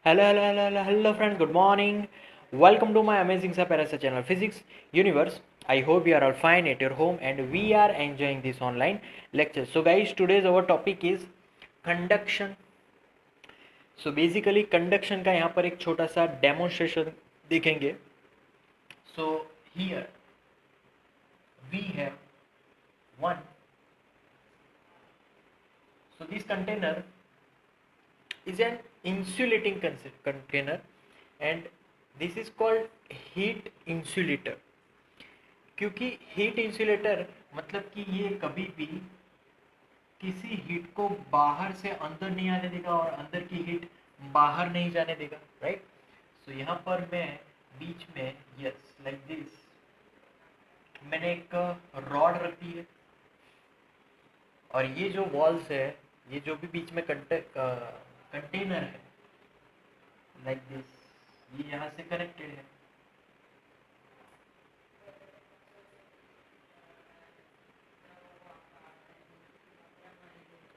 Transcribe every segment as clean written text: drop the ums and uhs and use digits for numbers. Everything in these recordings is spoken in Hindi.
Hello, friends. Good morning. Welcome to my amazing Saparasa channel, Physics Universe. I hope you are all fine at your home and we are enjoying this online lecture. So, guys, today's our topic is conduction. So, basically, conduction का यहाँ पर एक छोटा सा demonstration देखेंगे. So, here we have one. So, this container is an insulating container and this is called heat insulator. क्योंकि हीट इंसुलेटर मतलब कि ये कभी भी किसी हीट को बाहर से अंदर नहीं आने देगा और अंदर की हीट बाहर नहीं जाने देगा, राइट. सो यहाँ पर मैं बीच में यस लाइक दिस मैंने एक रॉड रख दी है और ये जो वॉल्स है, ये जो भी बीच में कंटेनर है लाइक दिस, ये यहाँ से कनेक्टेड है.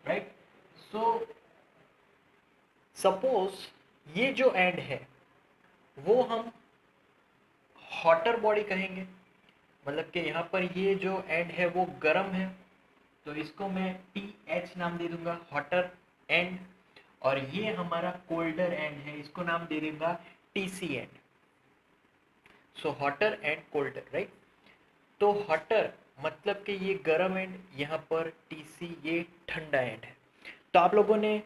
राइट. सो सपोज ये जो एंड है वो हम हॉटर बॉडी कहेंगे, मतलब कि यहाँ पर ये जो एंड है वो गर्म है, तो इसको मैं TH नाम दे दूंगा, हॉटर एंड. और ये हमारा कोल्डर एंड है, इसको नाम दे दूंगा TC and. So hotter and colder, right. तो हॉटर मतलब कि ये गर्म एंड, यहाँ पर TC ये ठंडा एंड है. तो आप लोगों ने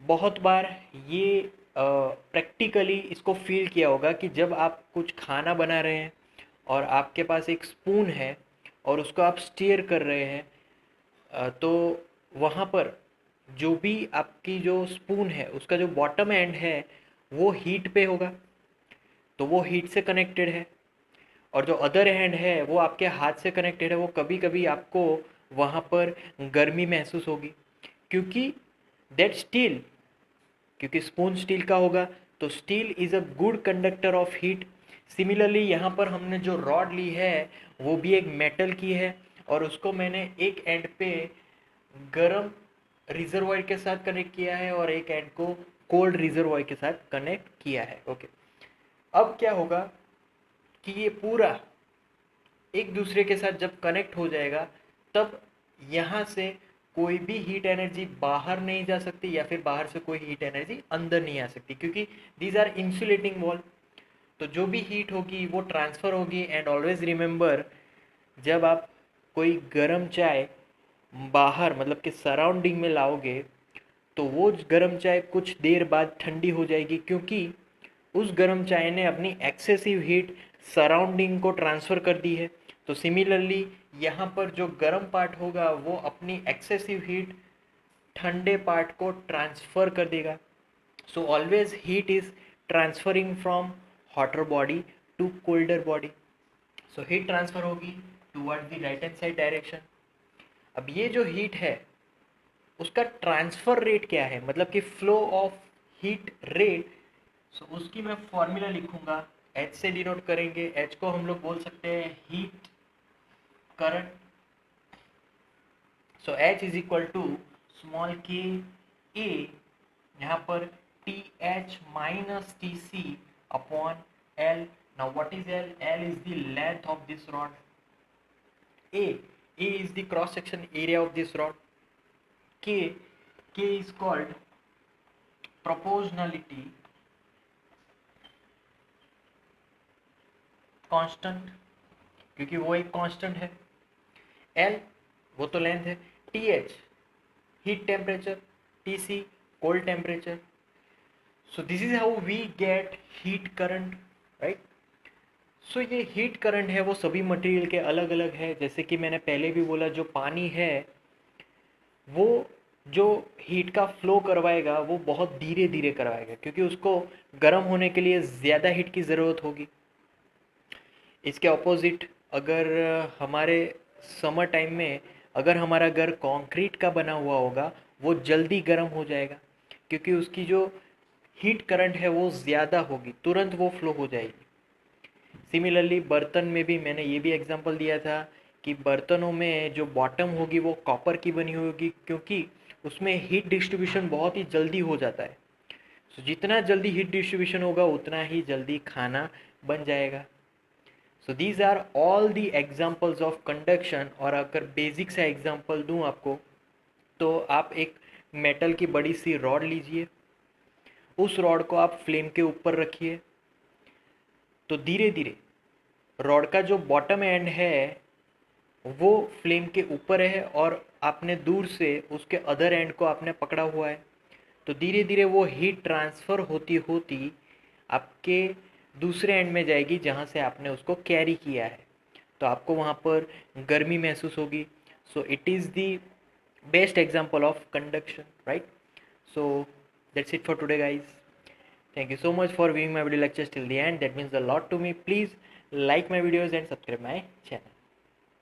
बहुत बार ये प्रैक्टिकली इसको फील किया होगा कि जब आप कुछ खाना बना रहे हैं और आपके पास एक स्पून है और उसको आप स्टीयर कर रहे हैं, तो वहाँ पर जो भी आपकी जो स्पून है उसका जो बॉटम एंड है वो हीट पे होगा, तो वो हीट से कनेक्टेड है. और जो अदर हैंड है वो आपके हाथ से कनेक्टेड है, वो कभी कभी आपको वहाँ पर गर्मी महसूस होगी क्योंकि दैट स्टील, क्योंकि स्पून स्टील का होगा, तो steel is a good conductor of heat. Similarly यहाँ पर हमने जो रॉड ली है वो भी एक मेटल की है और उसको मैंने एक एंड पे गर्म रिजर्वॉयर के साथ कनेक्ट किया है और एक एंड को कोल्ड रिजर्वॉयर के साथ कनेक्ट किया है. ओके. अब क्या होगा कि ये पूरा एक दूसरे के साथ जब कनेक्ट हो जाएगा तब यहाँ से कोई भी हीट एनर्जी बाहर नहीं जा सकती या फिर बाहर से कोई हीट एनर्जी अंदर नहीं आ सकती, क्योंकि दीज आर इंसुलेटिंग वॉल. तो जो भी हीट होगी वो ट्रांसफ़र होगी. एंड ऑलवेज रिमेंबर, जब आप कोई गर्म चाय बाहर मतलब कि सराउंडिंग में लाओगे तो वो गर्म चाय कुछ देर बाद ठंडी हो जाएगी, क्योंकि उस गर्म चाय ने अपनी एक्सेसिव हीट सराउंडिंग को ट्रांसफ़र कर दी है. तो सिमिलरली यहाँ पर जो गर्म पार्ट होगा वो अपनी एक्सेसिव हीट ठंडे पार्ट को ट्रांसफ़र कर देगा. So always heat is transferring from hotter body to colder body. So heat transfer होगी toward the right hand side direction. अब ये जो हीट है उसका ट्रांसफ़र रेट क्या है, मतलब कि फ्लो ऑफ हीट रेट. सो उसकी मैं फॉर्मूला लिखूंगा, H से डिनोट करेंगे. H को हम लोग बोल सकते हैं heat current. So H is equal to small k A, यहाँ पर TH minus TC upon L. Now what is L? L is the length of this rod. A is the cross section area of this rod. K is called proportionality constant, क्योंकि वो एक कांस्टेंट है. L वो तो लेंथ है. TH heat temperature, TC cold temperature. So this is how we get heat current, right. So ये हीट करंट है वो सभी मटेरियल के अलग अलग है. जैसे कि मैंने पहले भी बोला, जो पानी है वो जो हीट का फ्लो करवाएगा वो बहुत धीरे धीरे करवाएगा, क्योंकि उसको गर्म होने के लिए ज़्यादा हीट की ज़रूरत होगी. इसके ऑपोजिट, अगर हमारे समर टाइम में अगर हमारा घर कंक्रीट का बना हुआ होगा वो जल्दी गर्म हो जाएगा, क्योंकि उसकी जो हीट करंट है वो ज़्यादा होगी, तुरंत वो फ्लो हो जाएगी. सिमिलरली बर्तन में भी मैंने ये भी एग्जांपल दिया था कि बर्तनों में जो बॉटम होगी वो कॉपर की बनी होगी, क्योंकि उसमें हीट डिस्ट्रीब्यूशन बहुत ही जल्दी हो जाता है. सो जितना जल्दी हीट डिस्ट्रीब्यूशन होगा उतना ही जल्दी खाना बन जाएगा। So these are all the examples of conduction. और अगर बेसिक सा एग्जाम्पल दूँ आपको, तो आप एक मेटल की बड़ी सी रॉड लीजिए, उस रॉड को आप फ्लेम के ऊपर रखिए, तो धीरे धीरे रॉड का जो बॉटम एंड है वो फ्लेम के ऊपर है और आपने दूर से उसके अदर एंड को आपने पकड़ा हुआ है। तो धीरे धीरे वो हीट ट्रांसफ़र होती होती आपके दूसरे एंड में जाएगी जहाँ से आपने उसको कैरी किया है, तो आपको वहाँ पर गर्मी महसूस होगी। So it is the best example of conduction, right? So that's it for today guys. Thank you so much for viewing my video lectures till the end. That means a lot to me. Please like my videos and subscribe my channel.